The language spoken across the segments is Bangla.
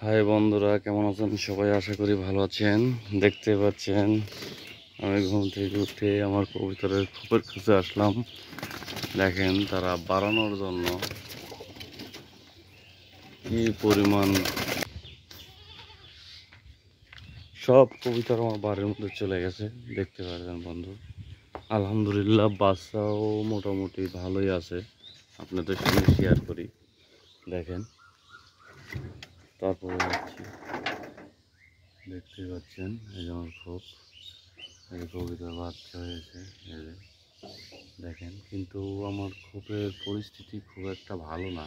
হাই বন্ধুরা, কেমন আছেন সবাই? আশা করি ভালো আছেন। দেখতে পাচ্ছেন আমি ঘুম থেকে উঠে আমার কবুতরের খোপের কাছে আসলাম। দেখেন তারা বাড়ানোর জন্য কি পরিমাণ সব কবুতর আমার বাড়ির মধ্যে চলে গেছে। দেখতে পাচ্ছেন বন্ধু, আলহামদুলিল্লাহ বাচ্চাও মোটামুটি ভালোই আছে। আপনাদের সঙ্গে শেয়ার করি। দেখেন, তারপরে দেখতে পাচ্ছেন এই যে আমার খোপ, এই কবুতর বাচ্চা হয়েছে। এই যে দেখেন, কিন্তু আমার খোপের পরিস্থিতি খুব একটা ভালো না।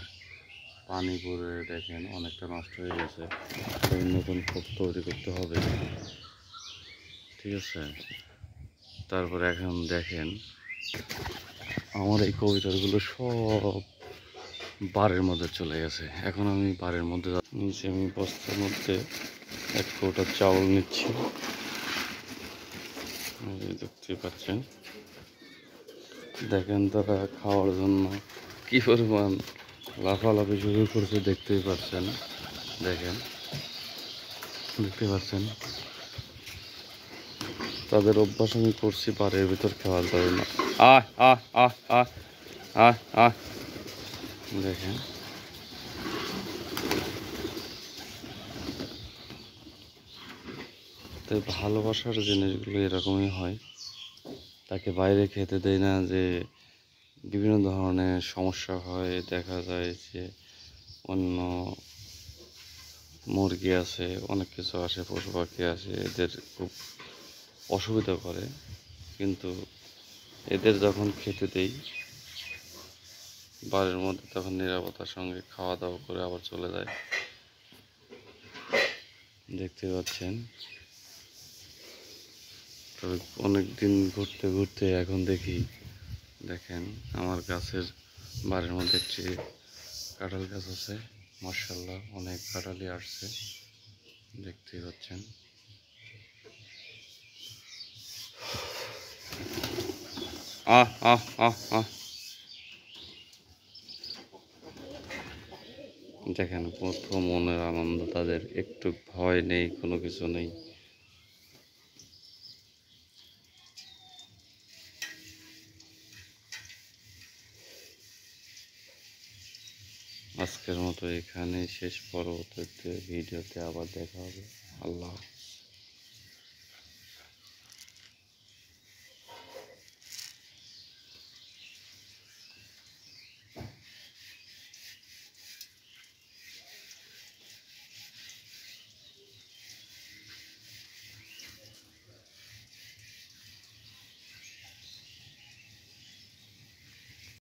পানি পড়ে দেখেন অনেকটা নষ্ট হয়ে গেছে। তাই নতুন খোপ তৈরি করতে হবে, ঠিক আছে? তারপরে এখন দেখেন আমার এই কবুতরগুলো সব বাড়ির মধ্যে চলে গেছে। এখন আমি বাড়ির মধ্যে নিচে আমি বস্তার মধ্যে এক কৌটা চাউল নিচ্ছি। দেখতে পাচ্ছেন, দেখেন তারা খাওয়ার জন্য কি পরিমাণ লাফালাফি শুরু করছে। দেখতেই পাচ্ছেন, দেখেন দেখতে পাচ্ছেন তাদের অভ্যাস আমি করছি বাড়ির ভিতর খাওয়ার জন্য। আহ আহ আহ আহ আহ আহ দেখেন, তাই ভালোবাসার জিনিসগুলো এরকমই হয়। তাকে বাইরে খেতে দেয় না, যে বিভিন্ন ধরনের সমস্যা হয়। দেখা যায় যে অন্য মুরগি আছে, অনেক কিছু আসে, পশু পাখি আসে, এদের খুব অসুবিধা করে। কিন্তু এদের যখন খেতে দেই বাড়ির মধ্যে, তখন নিরাপত্তার সঙ্গে খাওয়া দাওয়া করে আবার চলে যায়। দেখতে পাচ্ছেন, তবে অনেক দিন ঘুরতে ঘুরতে এখন দেখি, দেখেন আমার গাছের বাড়ির মধ্যে একটি কাঁঠাল গাছ আছে। মাশাআল্লাহ অনেক কাঁঠালই আসছে, দেখতে পাচ্ছেন। আহ আহ আহ আহ দেখেন কত মনের আনন্দ তাদের, একটু ভয় নেই, কোনো কিছু নেই। আজকের মতো এখানেই শেষ। পরবর্তী ভিডিওতে আবার দেখা হবে। আল্লাহ।